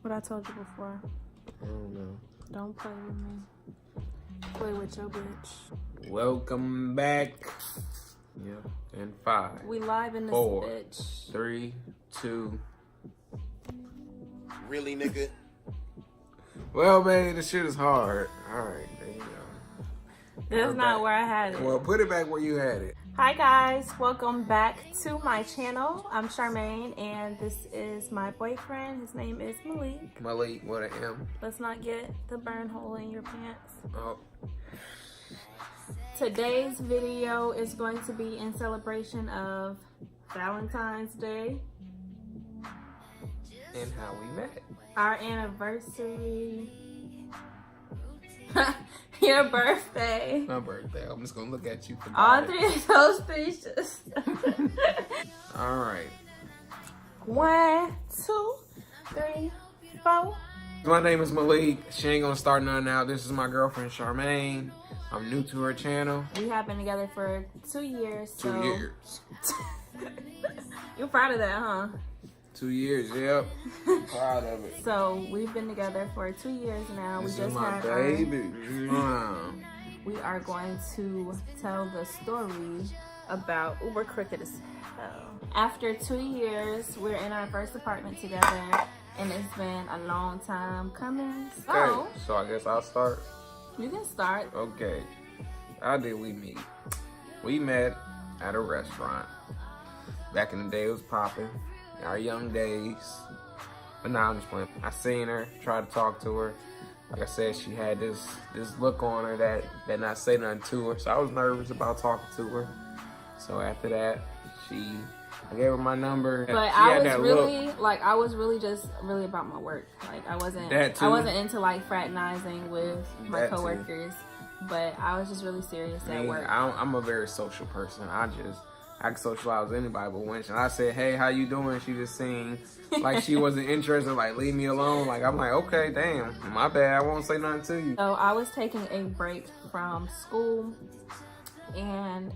What I told you before. I don't know. Don't play with me. Play with your bitch. Welcome back. Yeah. And 5. We live in this 4, bitch. 3, 2. Really, nigga? Well, baby, this shit is hard. All right, there you go. That's not where I had it. Well, put it back where you had it. Hi guys, welcome back to my channel. I'm Charmaine and this is my boyfriend. His name is Malik. Malik, what I am. Let's not get the burn hole in your pants. Oh, Today's video is going to be in celebration of Valentine's Day. and how we met. Our anniversary. Your birthday. My birthday. I'm just gonna look at you for All that. 3 of those speeches. All right. 1, 2, 3, 4. My name is Malik. She ain't gonna start nothing out. This is my girlfriend, Charmaine. I'm new to her channel. We have been together for 2 years. 2 So years. You're proud of that, huh? 2 years, yep. Proud of it. So we've been together for 2 years now. This we just is my had baby. we are going to tell the story about we're crooked as hell. After 2 years, we're in our first apartment together, and it's been a long time coming. So Okay, so I guess I'll start. you can start. Okay. How did we meet? We met at a restaurant. Back in the day, it was popping. Our young days. But now I'm just playing. I seen her, tried to talk to her. Like I said, she had this look on her that not say nothing to her. So I was nervous about talking to her. So after that, I gave her my number. But She I had was that really look. like I was really just really about my work. Like I wasn't That too. I wasn't into like fraternizing with my That too. coworkers. But I was just really serious at Me, work. I'm a very social person. I can socialize with anybody, but when I said, hey, how you doing? She just seemed like she wasn't interested, like, leave me alone. Like, I'm like, okay, damn, my bad. I won't say nothing to you. So I was taking a break from school, and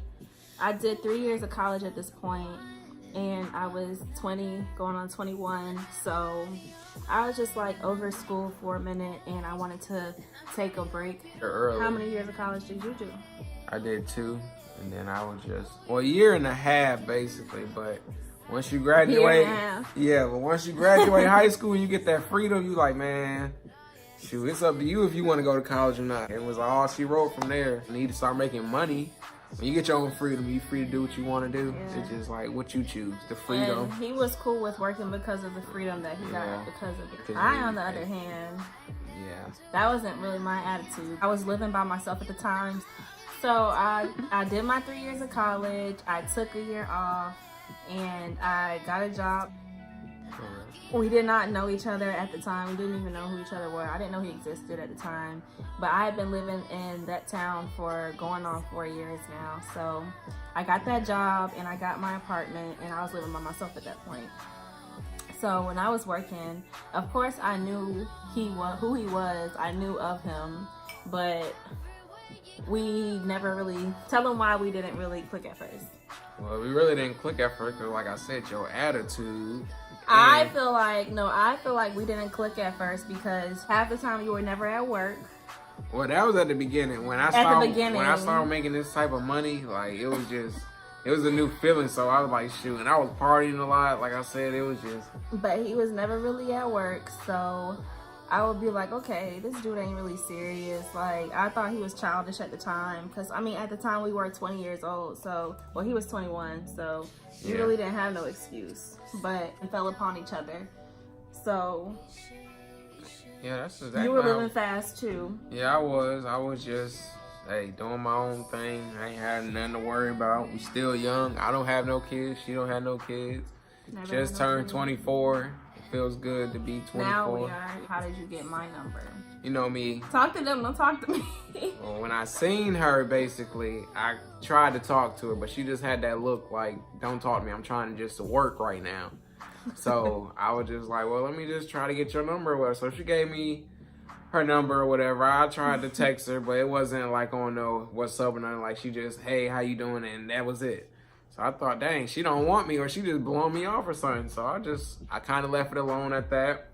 I did 3 years of college at this point, and I was 20, going on 21. So I was just like over school for a minute, and I wanted to take a break. Early. How many years of college did you do? I did 2, and then I was just, well, a year and a half, basically, but once you graduate, Year and a half. yeah, but once you graduate high school and you get that freedom, you like, man, shoot, it's up to you if you want to go to college or not. It was all she wrote from there. You need to start making money. When you get your own freedom, you're free to do what you want to do. Yeah. It's just like what you choose, the freedom. And he was cool with working because of the freedom that he Yeah. got because of it. Because I, you- on the other hand, Yeah. that wasn't really my attitude. I was living by myself at the time. So I did my 3 years of college. I took a year off and I got a job. We did not know each other at the time. We didn't even know who each other were. I didn't know he existed at the time. But I had been living in that town for going on 4 years now. So I got that job and I got my apartment and I was living by myself at that point. So when I was working, of course I knew who he was. I knew of him, but we never really tell him why we didn't really click at first. Well, we really didn't click at first because, like I said, your attitude. I feel like we didn't click at first because half the time you were never at work. Well, that was at the beginning. When I started making this type of money, like it was a new feeling. So I was like, shoot, and I was partying a lot. Like I said, it was just. But he was never really at work, so I would be like, okay, this dude ain't really serious. Like, I thought he was childish at the time. Because, I mean, at the time we were 20 years old. So, well, he was 21. So, you Yeah. really didn't have no excuse. But we fell upon each other. So, Yeah, that's exactly. you were how- living fast, too. Yeah, I was just, hey, doing my own thing. I ain't had nothing to worry about. We still young. I don't have no kids. She don't have no kids. Never Just had no turned kids. 24. It feels good to be 24. Now we are. How did you get my number? You know me. Talk to them. Don't talk to me. Well, when I seen her, basically, I tried to talk to her, but she just had that look like, don't talk to me. I'm trying to work right now. So I was just like, well, let me just try to get your number or whatever. So she gave me her number or whatever. I tried to text her, but it wasn't like on no what's up or nothing. Like she just, hey, how you doing? And that was it. So I thought, dang, she don't want me or she just blowing me off or something. So I kind of left it alone at that.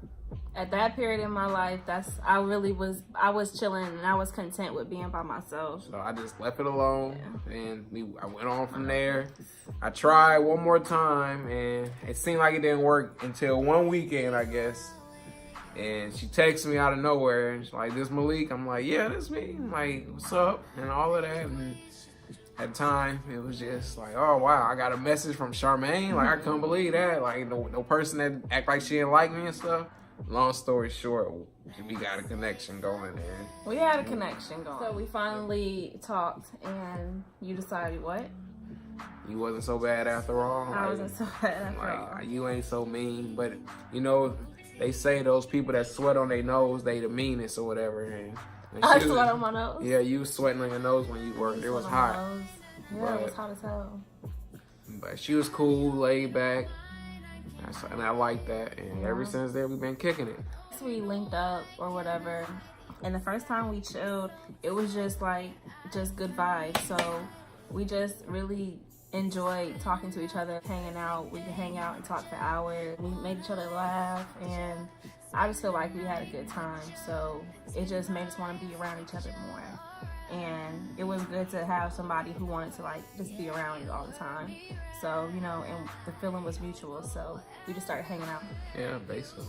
At that period in my life, I was chilling and I was content with being by myself. So I just left it alone, and I went on from there. I tried one more time, and it seemed like it didn't work until one weekend, I guess. And she texted me out of nowhere, and she's like, "This Malik?" I'm like, "Yeah, this me." I'm like, "What's up?" And all of that. And at the time, it was just like, "Oh wow, I got a message from Charmaine." Like, I couldn't believe that. Like, no person that act like she didn't like me and stuff. Long story short, we got a connection going there. We had a connection going. So we finally talked, and you decided what? You wasn't so bad after all. I wasn't so bad after all. You ain't so mean, but you know, they say those people that sweat on their nose, they the meanest or whatever. And I sweat on my nose? Yeah, you was sweating on your nose when you worked. It was hot. Yeah, it was hot as hell. But she was cool, laid back. And I like that, and ever since then we've been kicking it. We linked up or whatever, and the first time we chilled, it was just good vibes. So we just really enjoyed talking to each other, hanging out. We could hang out and talk for hours. We made each other laugh, and I just feel like we had a good time. So it just made us want to be around each other more. And it was good to have somebody who wanted to just be around you all the time. So, you know, and the feeling was mutual. So we just started hanging out. Yeah, basically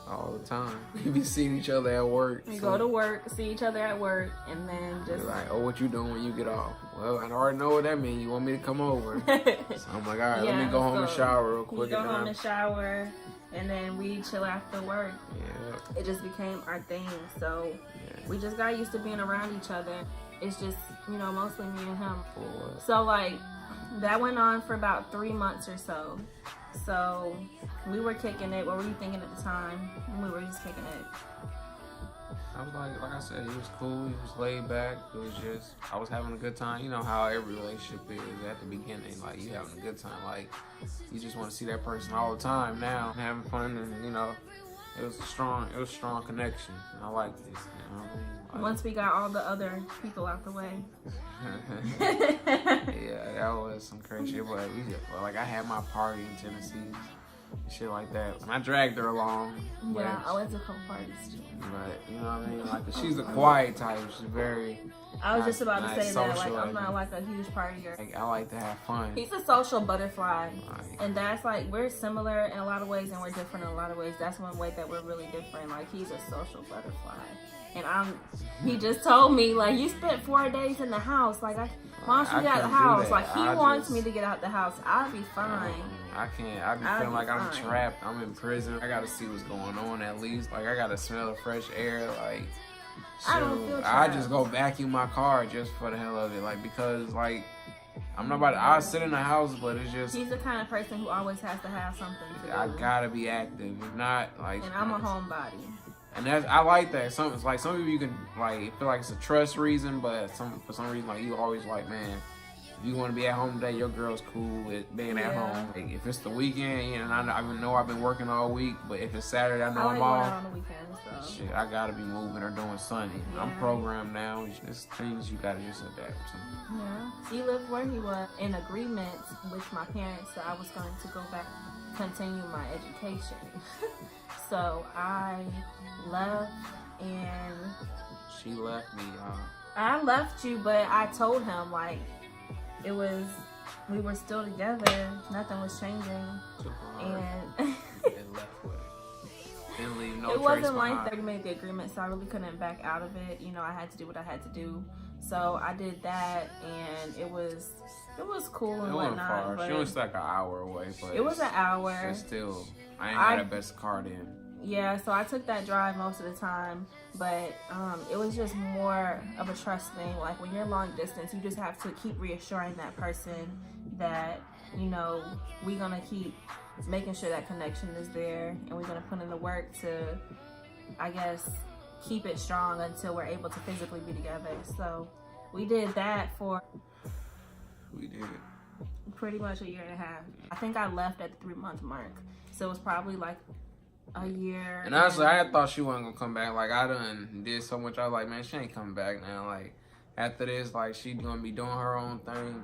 all the time. We be seeing each other at work. We go to work, see each other at work, and then just like, "Oh, what you doing when you get off?" "Well, I already know what that means. You want me to come over?" So I'm like, "All right, let me go home and shower real quick." We go home and shower, and then we chill after work. Yeah. It just became our thing. So we just got used to being around each other. It's just, you know, mostly me and him. Cool. So that went on for about 3 months or so. So we were kicking it. What were you thinking at the time? We were just kicking it. I was like I said, he was cool. He was laid back. It was just, I was having a good time. You know how every relationship is at the beginning. Like, you having a good time. Like, you just want to see that person all the time now, having fun, and you know, it was a strong connection. And I like this. You know what I mean? Once we got all the other people out the way. Yeah, that was some crazy shit. But I had my party in Tennessee, shit like that. And I dragged her along. Yeah, I went to a couple parties too. But you know what I mean? Like, she's a quiet type. She's very. I was just about to say that. Social, I'm not a huge partier. I like to have fun. He's a social butterfly, and that's we're similar in a lot of ways, and we're different in a lot of ways. That's one way that we're really different. He's a social butterfly. And he just told me, you spent 4 days in the house. Why don't you get out of the house? He wants me to get out the house. I'll be fine. I can't. I be feeling like I'm trapped. I'm in prison. I gotta see what's going on at least. I gotta smell the fresh air. I don't feel trapped. I just go vacuum my car just for the hell of it. Because I'm not about to, I'll sit in the house, but it's just. He's the kind of person who always has to have something to do. I gotta be active. If not, And I'm a homebody. And I like that. Some people you can feel like it's a trust reason, but for some reason you always man, if you want to be at home today, your girl's cool with being at home. If it's the weekend, and I know I've been working all week, but if it's Saturday, I know I'm off. On the weekends, so. Shit, I gotta be moving or doing something. Yeah. I'm programmed now. It's things you gotta just adapt to. Yeah. He lived where he was in agreement with my parents that I was going to go back, continue my education. So I left, and she left me, y'all. I left you, but I told him we were still together. Nothing was changing, and left with it. Didn't leave no it trace wasn't behind. they made the agreement, so I really couldn't back out of it. You know, I had to do what I had to do. So I did that, and it was cool and whatnot. Far. She was an hour away, but it was an hour. But still, I ain't had the best car then. Yeah, so I took that drive most of the time, but it was just more of a trust thing. When you're long distance, you just have to keep reassuring that person that, you know, we're gonna keep making sure that connection is there, and we're gonna put in the work to, I guess, keep it strong until we're able to physically be together. So we did that We did pretty much a year and a half. I think I left at the 3-month mark, so it was probably a year. And honestly, I had thought she wasn't gonna come back. I done did so much. I was like, man, she ain't coming back now. After this, she gonna be doing her own thing.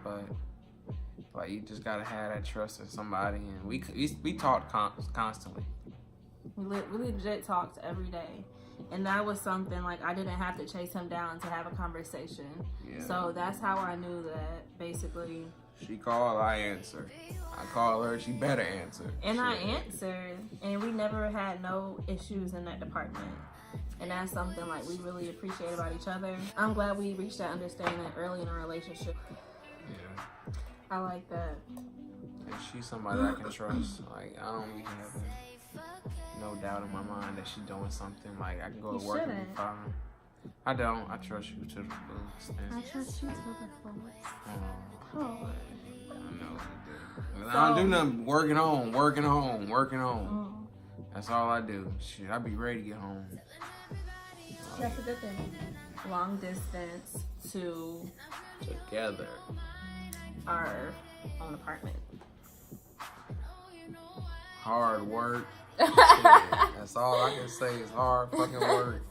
But you just gotta have that trust in somebody. And we talked constantly. We legit talked every day. And that was something, like, I didn't have to chase him down to have a conversation. Yeah. So that's how I knew that, basically. She called, I answer. I call her, she better answer. And I answered. And we never had no issues in that department. And that's something, like, we really appreciate about each other. I'm glad we reached that understanding early in our relationship. Yeah. I like that. And she's somebody I can trust. Like, I don't be having no doubt in my mind that she's doing something. Like, I can go to work and be fine. I don't. I trust you to the fullest. I trust you to the fullest. Oh. I know. So, I don't do nothing. Working home. Oh. That's all I do. Shit, I be ready to get home. That's a good thing. Long distance to together. Our own apartment. Hard work. That's all I can say is hard fucking work.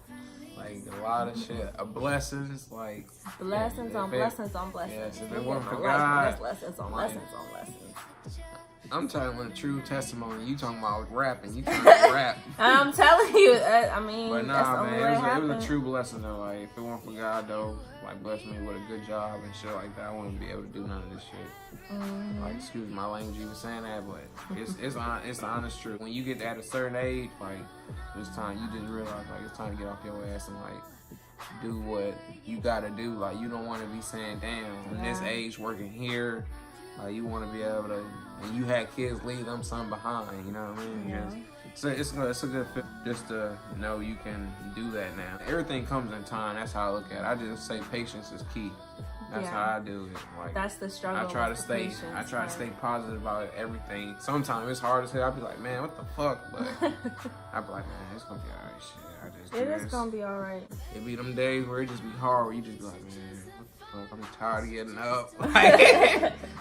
Like a lot of shit. Blessings, like blessings on blessings on blessings. Yes, if it weren't for God, lessons on lessons on lessons. I'm telling you a true testimony. You talking about rapping? You talking about rap? I'm telling you. I mean, but nah, that's the man, only way it was a true blessing though. Like if it weren't for God though, like bless me with a good job and shit like that, I wouldn't be able to do none of this shit. Mm-hmm. Like excuse my language, even saying that, but it's the honest truth. When you get at a certain age, like it's time you just realize like it's time to get off your ass and like do what you gotta do. Like you don't want to be saying, damn, in this age working here, like you want to be able to. And you had kids, leave them something behind, you know what I mean? Yeah. So it's a good fit just to know you can do that now. Everything comes in time. That's how I look at it. I just say patience is key. That's how I do it. Like that's the struggle. I try to stay positive about everything. Sometimes it's hard as hell. I'll be like, man, what the fuck? But I'll be like, man, it's gonna be alright. Shit, it is gonna be alright. It be them days where it just be hard. Where you just be like, man. I'm tired of getting up. Like,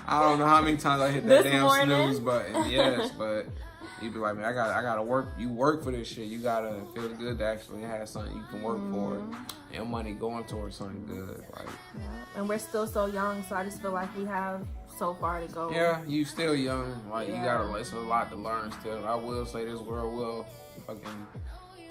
I don't know how many times I hit that damn snooze button. Yes, but you be like, man, I gotta work. You work for this shit. You gotta feel good to actually have something you can work for, and money going towards something good. Like, and we're still so young, so I just feel like we have so far to go. Yeah, you still young. Like you gotta. It's a lot to learn still. I will say this world will fucking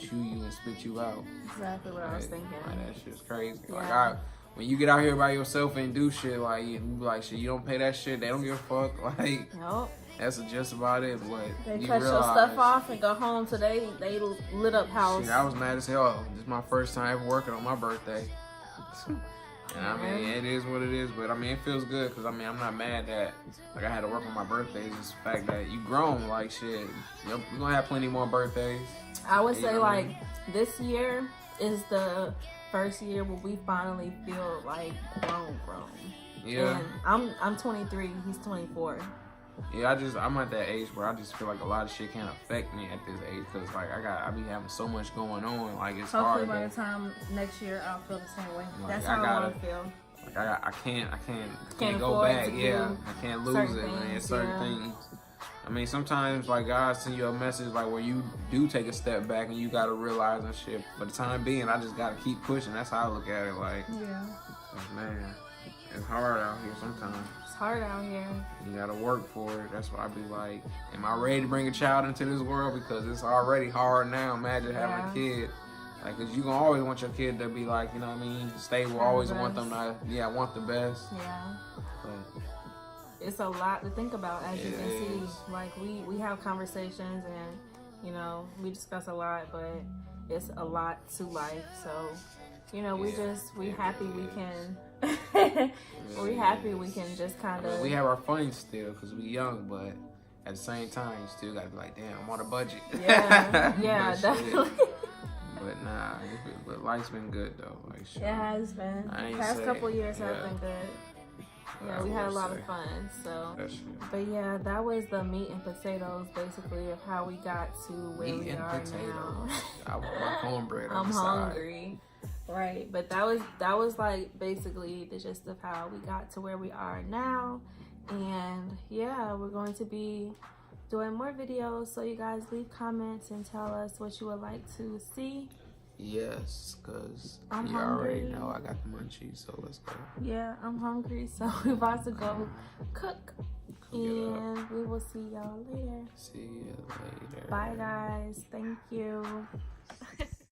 chew you and spit you out. Exactly what I was thinking. Like, that shit's crazy. Yeah. Like when you get out here by yourself and do shit, like you be like, shit, you don't pay that shit, they don't give a fuck. Like, nope. That's just about it. But they cut your stuff off and go home to they lit up house. Shit, I was mad as hell. This is my first time ever working on my birthday. And I mean, it is what it is. But I mean, it feels good because I mean, I'm not mad that like I had to work on my birthday. It's just the fact that you grown. Like shit, you're gonna have plenty more birthdays. I would say like this year is the first year where we finally feel like grown. Yeah. And I'm 23. He's 24. Yeah, I'm at that age where I just feel like a lot of shit can't affect me at this age because like I be having so much going on. Like it's hard. Hopefully by the time next year I'll feel the same way. Like, that's how I want to feel. Like I can't go back. Yeah, I can't lose it, man. Certain things. I mean, sometimes like God send you a message like where you do take a step back and you gotta realize and shit. For the time being, I just gotta keep pushing. That's how I look at it. Like, man, it's hard out here sometimes. It's hard out here. You gotta work for it. That's why I be like, am I ready to bring a child into this world? Because it's already hard now. Imagine having a kid. Like, cause you gonna always want your kid to be like, you know what I mean, stable. Always want them to, want the best. Yeah. But it's a lot to think about, as you can see. Like we have conversations and you know we discuss a lot, but it's a lot to life. So you know we happy we can. We're happy we can just kind of. We have our fun still because we young, but at the same time, you still gotta be like, damn, I'm on a budget. Yeah, definitely. But nah, but life's been good though. Like, shit. It has been. The past couple years have been good. Yeah, we had a lot of fun. So, but yeah, that was the meat and potatoes, basically, of how we got to where we are now. I want cornbread. I'm hungry. Right, but that was like basically the gist of how we got to where we are now. And yeah, we're going to be doing more videos, so you guys leave comments and tell us what you would like to see. Yes, because you already know I got the munchies, so let's go. Yeah, I'm hungry, so we're about to go cook. And we will see y'all later. See you later. Bye, guys. Thank you.